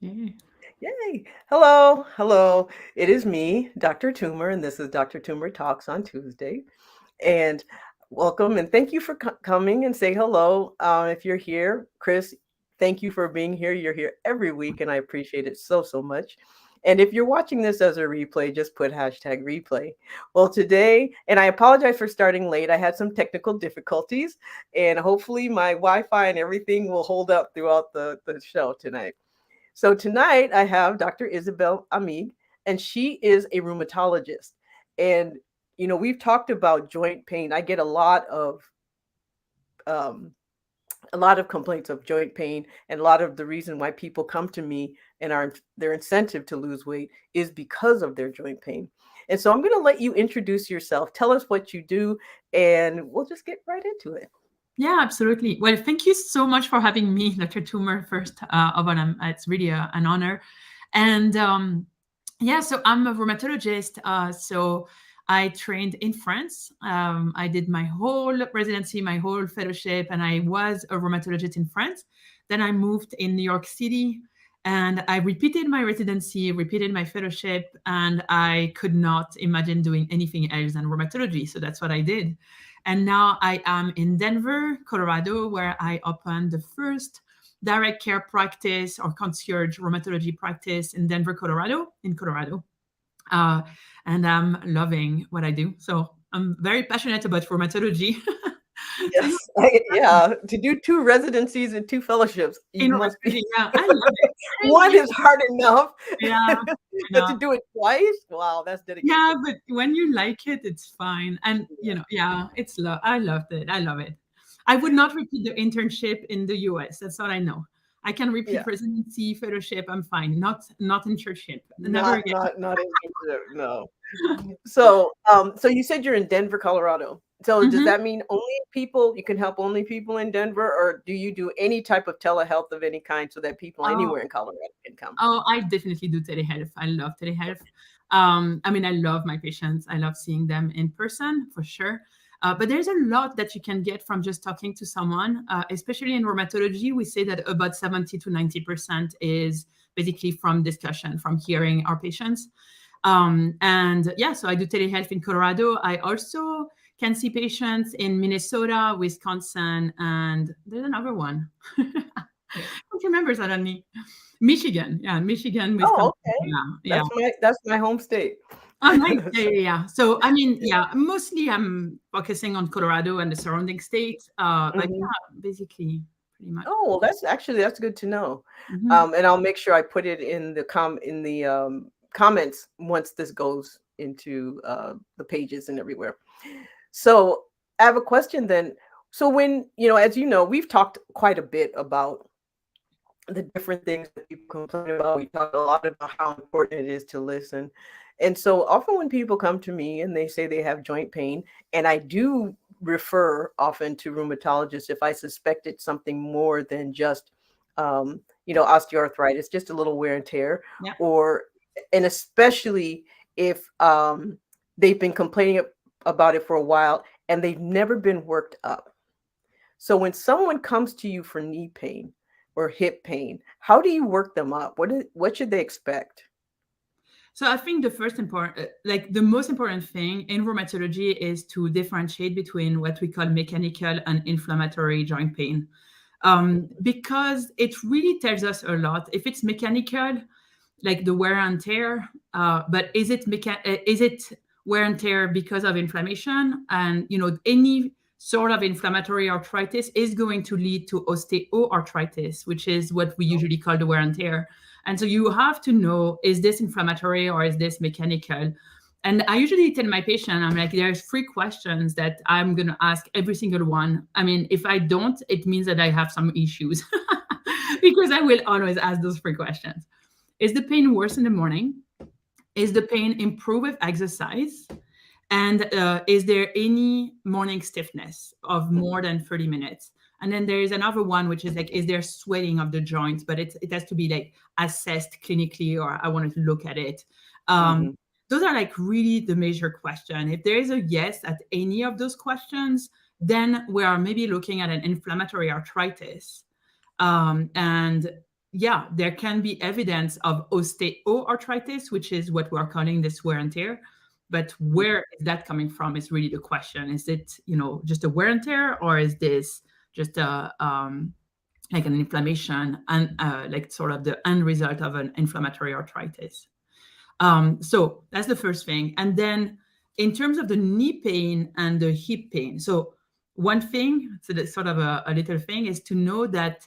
Yay. Yay. Hello. Hello. It is me, Dr. Toomer, and this is Dr. Toomer Talks on Tuesday. And welcome and thank you for coming and say hello. If you're here, Chris, thank you for being here. You're here every week, and I appreciate it so, so much. And if you're watching this as a replay, just put hashtag replay. Well, today, and I apologize for starting late. I had some technical difficulties, and hopefully my Wi-Fi and everything will hold up throughout the show tonight. So tonight I have Dr. Isabelle Amigues, and she is a rheumatologist. And we've talked about joint pain. I get um, a lot of complaints of joint pain, and a lot of the reason why people come to me and their incentive to lose weight is because of their joint pain. And so I'm going to let you introduce yourself. Tell us what you do, and we'll just get right into it. Yeah, absolutely. Well, thank you so much for having me, Dr. Toomer, first of all. It's really an honor. And yeah, so I'm a rheumatologist. So I trained in France. I did my whole residency, my whole fellowship, and I was a rheumatologist in France. Then I moved in New York City and I repeated my residency, repeated my fellowship, and I could not imagine doing anything else than rheumatology. So that's what I did. And now I am in Denver, Colorado, where I opened the first direct care practice or concierge rheumatology practice in Denver, Colorado. Uh, and I'm loving what I do. So I'm very passionate about rheumatology. So Yes, yeah. To do two residencies and two fellowships, you in must be. rheumatology, yeah, I love it. One is hard enough, Yeah, I but know. to do it twice, wow, that's Yeah, dedication. but when you like it, it's fine. And Yeah, yeah, it's love. I loved it. I love it. I would not repeat the internship in the US. That's all I know. I can repeat yeah. residency, fellowship. I'm fine. Not internship. Never Not again. not not interested. No. So you said you're in Denver, Colorado. So does Mhm. that mean only people you can help only people in Denver, or do you do any type of telehealth of any kind so that people Oh, anywhere in Colorado can come? I definitely do telehealth. I love telehealth. I mean, I love my patients. I love seeing them in person for sure. But there's a lot that you can get from just talking to someone, especially in rheumatology. We say that about 70 to 90% is basically from discussion, from hearing our patients. And yeah, so I do telehealth in Colorado. I also can see patients in Minnesota, Wisconsin, and there's another one. I don't remember suddenly. Michigan, yeah, Michigan, Oh, Wisconsin, okay. yeah, yeah. That's my home state. Oh, nice, yeah, So, yeah, yeah. So, I mean, yeah, mostly I'm focusing on Colorado and the surrounding states, but mhm. yeah, basically, pretty much. Oh, well, that's good to know. Mhm. And I'll make sure I put it in the comments once this goes into the pages and everywhere. So I have a question then. So when, as you know, we've talked quite a bit about the different things that people complain about. We talk a lot about how important it is to listen. And so often when people come to me and they say they have joint pain, and I do refer often to rheumatologists if I suspect it's something more than just, osteoarthritis, just a little wear and tear, Yeah. or, and especially if they've been complaining about it for a while and they've never been worked up. So when someone comes to you for knee pain or hip pain, how do you work them up? What should they expect? So I think the first important, like the most important thing in rheumatology is to differentiate between what we call mechanical and inflammatory joint pain, because it really tells us a lot. If it's mechanical, like the wear and tear, but is it wear and tear because of inflammation? And any sort of inflammatory arthritis is going to lead to osteoarthritis, which is what we usually call the wear and tear. And so you have to know, is this inflammatory or is this mechanical? And I usually tell my patient, I'm like, there's 3 questions that I'm going to ask every single one. I mean, if I don't, it means that I have some issues because I will always ask those 3 questions. Is the pain worse in the morning? Is the pain improve with exercise? And is there any morning stiffness of more than 30 minutes? And then there is another one, which is like, is there swelling of the joints? But it has to be like assessed clinically, or I wanted to look at it. Um, Mhm. those are like really the major question. If there is a yes at any of those questions, then we are maybe looking at an inflammatory arthritis. And yeah, there can be evidence of osteoarthritis, which is what we're calling this wear and tear. But where is that coming from is really the question. Is it, just a wear and tear, or is this just like an inflammation and like sort of the end result of an inflammatory arthritis? So that's the first thing. And then in terms of the knee pain and the hip pain, so one thing, so that's sort of a little thing, is to know that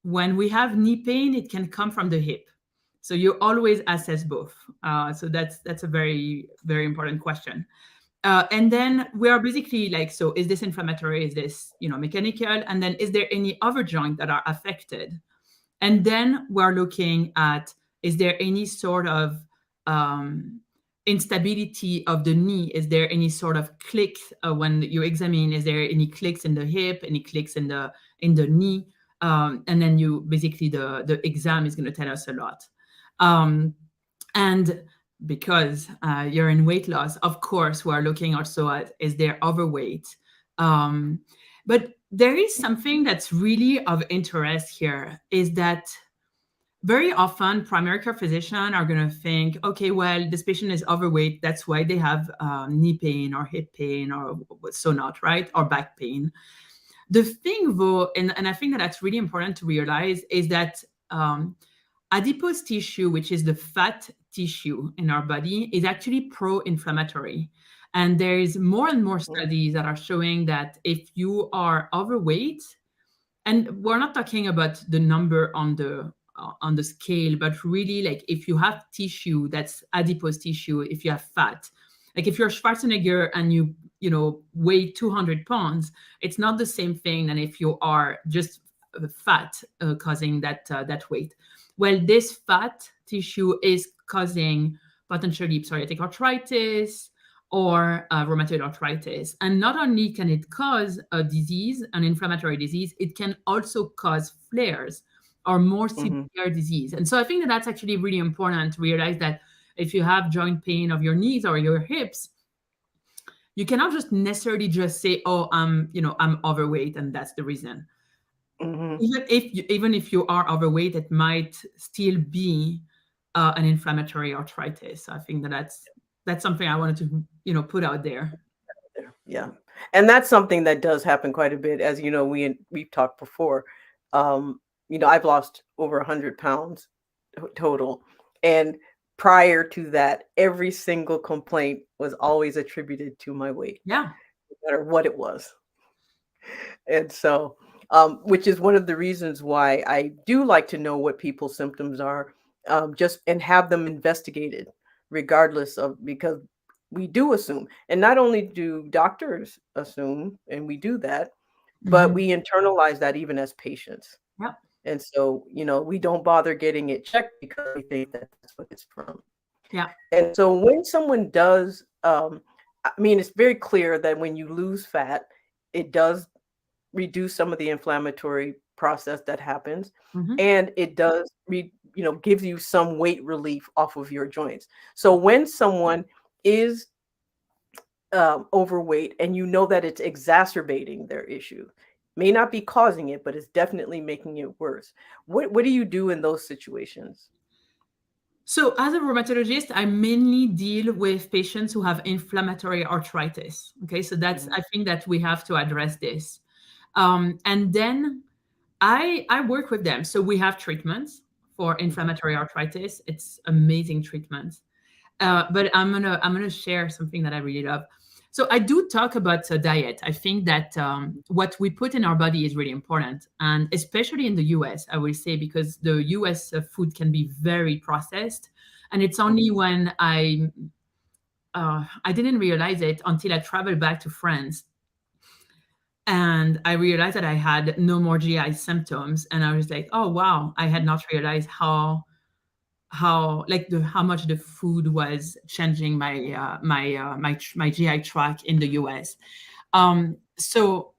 when we have knee pain, it can come from the hip. So you always assess both. So that's a very, very important question. And then we are basically like, so is this inflammatory? Is this, mechanical? And then is there any other joint that are affected? And then we're looking at, is there any sort of instability of the knee? Is there any sort of click when you examine? Is there any clicks in the hip, any clicks in the knee? And then basically the exam is going to tell us a lot. And because you're in weight loss, of course, we're looking also at, is there overweight? But there is something that's really of interest here, is that very often primary care physicians are going to think, okay, well, this patient is overweight. That's why they have knee pain or hip pain or so not, right? Or back pain. The thing though, and I think that that's really important to realize, is that adipose tissue, which is the fat tissue in our body, is actually pro-inflammatory. And there is more and more studies that are showing that if you are overweight, and we're not talking about the number on the scale, but really like if you have tissue that's adipose tissue, if you have fat, like if you're Schwarzenegger and you weigh 200 pounds, it's not the same thing than if you are just fat causing that weight. Well, this fat tissue is causing potentially psoriatic arthritis or rheumatoid arthritis. And not only can it cause a disease, an inflammatory disease, it can also cause flares or more severe disease. And so I think that that's actually really important to realize that if you have joint pain of your knees or your hips, you cannot just necessarily just say, oh, I'm overweight and that's the reason. Even if you are overweight, it might still be an inflammatory arthritis. So I think that that's something I wanted to put out there. Yeah, and that's something that does happen quite a bit. As you know, we've talked before. I've lost over 100 pounds total, and prior to that, every single complaint was always attributed to my weight. Yeah, no matter what it was. And so, which is one of the reasons why I do like to know what people's symptoms are, and have them investigated, regardless of, because we do assume, and not only do doctors assume, and we do that, but we internalize that even as patients. Yeah. And so, we don't bother getting it checked because we think that that's what it's from. Yeah. And so when someone does, it's very clear that when you lose fat, it does reduce some of the inflammatory process that happens, and it does gives you some weight relief off of your joints. So when someone is overweight and that it's exacerbating their issue, may not be causing it, but it's definitely making it worse, what do you do in those situations? So as a rheumatologist, I mainly deal with patients who have inflammatory arthritis. Okay, so that's I think that we have to address this. And then I work with them. So we have treatments for inflammatory arthritis. It's amazing treatments. But I'm gonna share something that I really love. So I do talk about diet. I think that what we put in our body is really important, and especially in the US, I will say, because the US food can be very processed, and it's only when I didn't realize it until I traveled back to France. And I realized that I had no more GI symptoms. And I was like, oh, wow, I had not realized how much the food was changing my GI tract in the US. So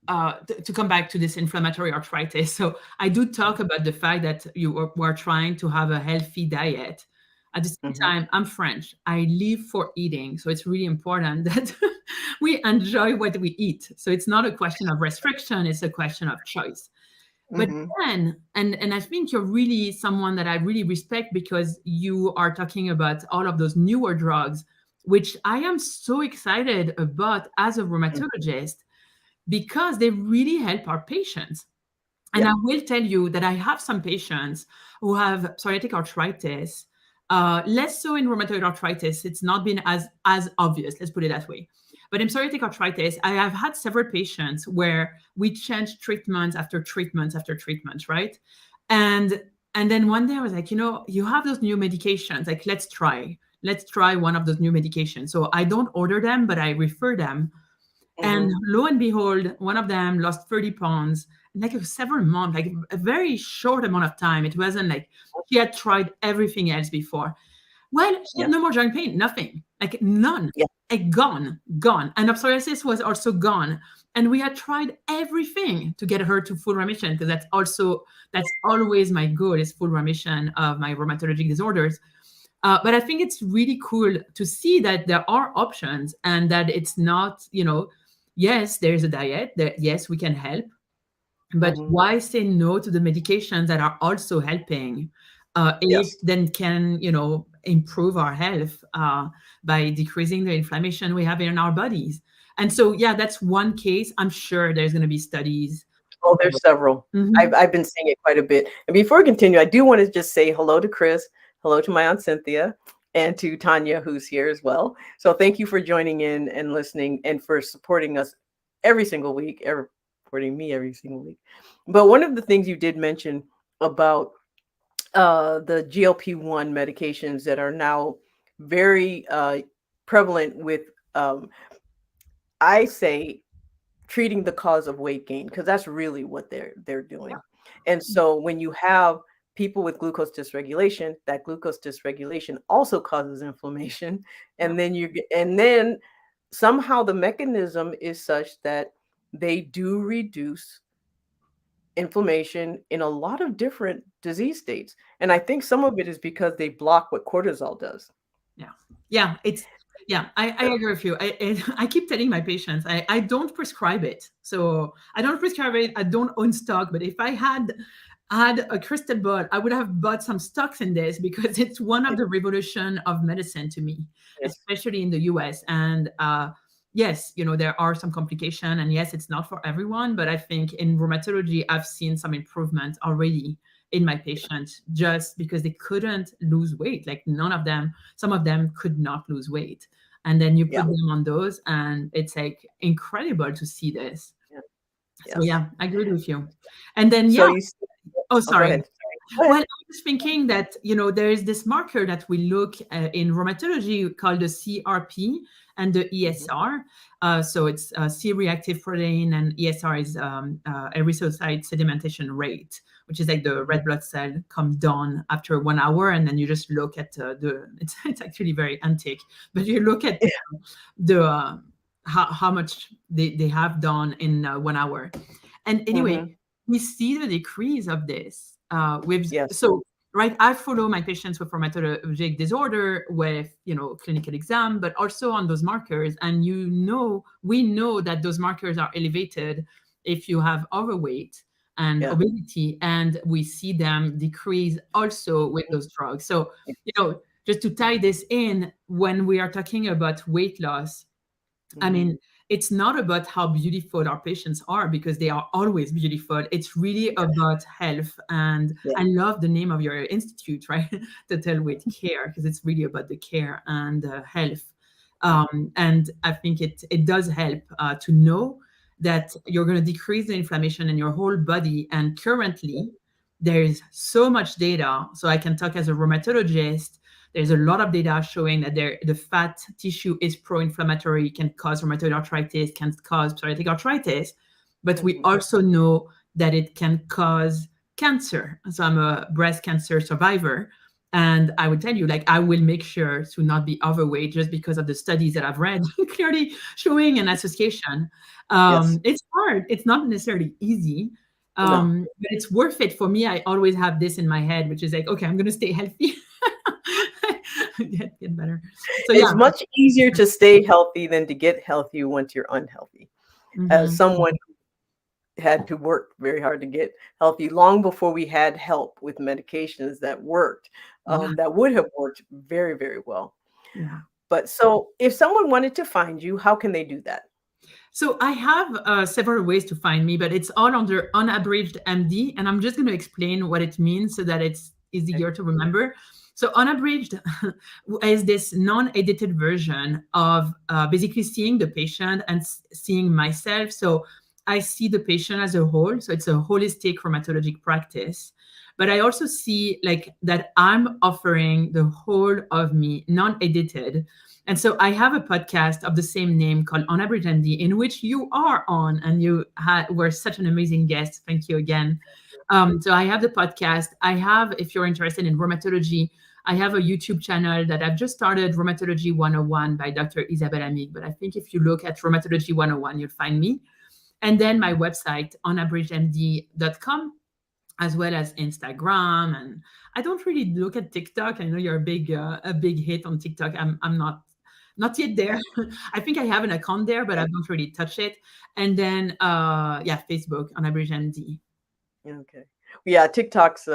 to come back to this inflammatory arthritis, so I do talk about the fact that you are trying to have a healthy diet. At the same time, I'm French. I live for eating. So it's really important that we enjoy what we eat. So it's not a question of restriction, it's a question of choice. But Mm-hmm. then, and I think you're really someone that I really respect because you are talking about all of those newer drugs, which I am so excited about as a rheumatologist because they really help our patients. And Yeah. I will tell you that I have some patients who have psoriatic arthritis. Less so in rheumatoid arthritis. It's not been as obvious. Let's put it that way. But in psoriatic arthritis, I have had several patients where we changed treatments after treatments after treatments, right? And and then one day I was like, you have those new medications. Like, let's try one of those new medications. So I don't order them, but I refer them, and Mm-hmm. lo and behold, one of them lost 30 pounds in like several months, like a very short amount of time. It wasn't like she had tried everything else before. Well, she had Yeah. no more joint pain, nothing, like none, Yeah. like gone, gone. And the psoriasis was also gone. And we had tried everything to get her to full remission because that's always my goal is full remission of my rheumatologic disorders. But I think it's really cool to see that there are options and that it's not, yes, there's a diet that, yes, we can help, but Mm-hmm. why say no to the medications that are also helping if Yes. then can, improve our health by decreasing the inflammation we have in our bodies. And so, yeah, that's one case. I'm sure there's going to be studies. Oh, there's several. Mhm. I've been seeing it quite a bit. And before we continue, I do want to just say hello to Chris, hello to my aunt Cynthia, and to Tanya, who's here as well. So thank you for joining in and listening and for supporting us every single week, supporting me every single week. But one of the things you did mention about the GLP-1 medications that are now very prevalent with, um, I say, treating the cause of weight gain, because that's really what they're doing. And so when you have people with glucose dysregulation, that glucose dysregulation also causes inflammation, Yeah. and then somehow the mechanism is such that they do reduce inflammation in a lot of different disease states. And I think some of it is because they block what cortisol does. Yeah. Yeah. I agree with you. I keep telling my patients, I don't prescribe it. So I don't prescribe it. I don't own stock. But if I had a crystal ball, I would have bought some stocks in this because it's one of the revolution of medicine to me, Yes. especially in the US. And yes, there are some complications. And yes, it's not for everyone. But I think in rheumatology, I've seen some improvement already in my patients just because they couldn't lose weight. Like none of them, some of them could not lose weight. And then you put Yeah. them on those, and it's like incredible to see this. Yeah. So Yes. yeah, I agree with you. And then So yeah, you see, oh oh, go sorry. ahead. Sorry. Go Well, ahead. I was thinking that, there is this marker that we look in rheumatology called the CRP and the Mhm. ESR. So it's C-reactive protein, and ESR is erythrocyte sedimentation rate, which is like the Mhm. red blood cell come down after 1 hour, and then you just look at it's actually very antique, but you look at the how much they have done in 1 hour. And anyway, Mhm. we see the decrease of this with Yes. so right. I follow my patients with rheumatologic disorder with clinical exam, but also on those markers. And we know that those markers are elevated if you have overweight and Yeah. obesity, and we see them decrease also with those drugs. So just to tie this in, when we are talking about weight loss, I Mhm. mean, it's not about how beautiful our patients are because they are always beautiful. It's really Yeah. about health. And Yeah. I love the name of your institute, right? Total Weight Care, because it's really about the care and health. And I think it does help to know that you're going to decrease the inflammation in your whole body. And currently, there's so much data. So I can talk as a rheumatologist. There's a lot of data showing that the fat tissue is pro-inflammatory, can cause rheumatoid arthritis, can cause psoriatic arthritis. But we Mhm. also know that it can cause cancer. So I'm a breast cancer survivor. And I would tell you, like, I will make sure to not be overweight just because of the studies that I've read clearly showing an association. Yes. It's hard. It's not necessarily easy, No. but it's worth it for me. I always have this in my head, which is like, okay, I'm going to stay healthy. get better. So yeah. It's much easier to stay healthy than to get healthy once you're unhealthy. As Mhm. someone had to work very hard to get healthy long before we had help with medications that worked, Yeah, that would have worked very, very well. yeah. But so if someone wanted to find you, how can they do that? So I have several ways to find me, but it's all under Unabridged MD, and I'm just going to explain what it means so that it's Okay. easier to remember. So Unabridged is this non-edited version of basically seeing the patient and seeing myself. So I see the patient as a whole. So it's a holistic rheumatologic practice. But I also see like that I'm offering the whole of me, non-edited. And so I have a podcast of the same name called Unabridged MD, in which you are on, and you were such an amazing guest. Thank you again. So I have the podcast. I have, if you're interested in rheumatology, I have a YouTube channel that I've just started, Rheumatology 101 by Dr. Isabelle Amigues. But I think if you look at Rheumatology 101, you'll find me. And then my website, unabridgedmd.com, as well as Instagram. And I don't really look at TikTok. I know you're a big hit on TikTok. I'm not yet there. I think I have an account there, but I don't really touch it. And then yeah, Facebook on UnabridgedMD. Okay. Yeah, TikTok's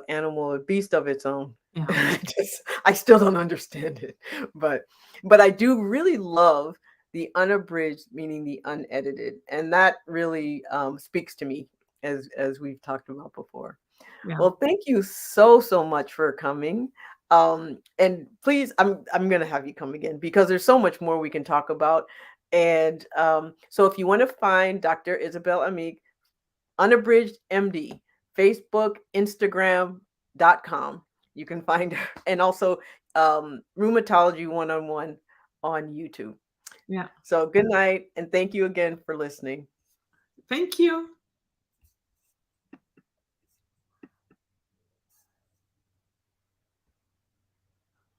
animal, a beast of its own. Yeah, I still don't understand it, but I do really love the unabridged, meaning the unedited, and that really speaks to me as we've talked about before. yeah. Well, thank you so much for coming. And please, I'm gonna have you come again because there's so much more we can talk about. And so if you want to find Dr. Isabelle Amigues, Unabridged MD, Facebook, Instagram.com. You can find her, and also Rheumatology 101 on YouTube. Yeah. So good night, and thank you again for listening. Thank you.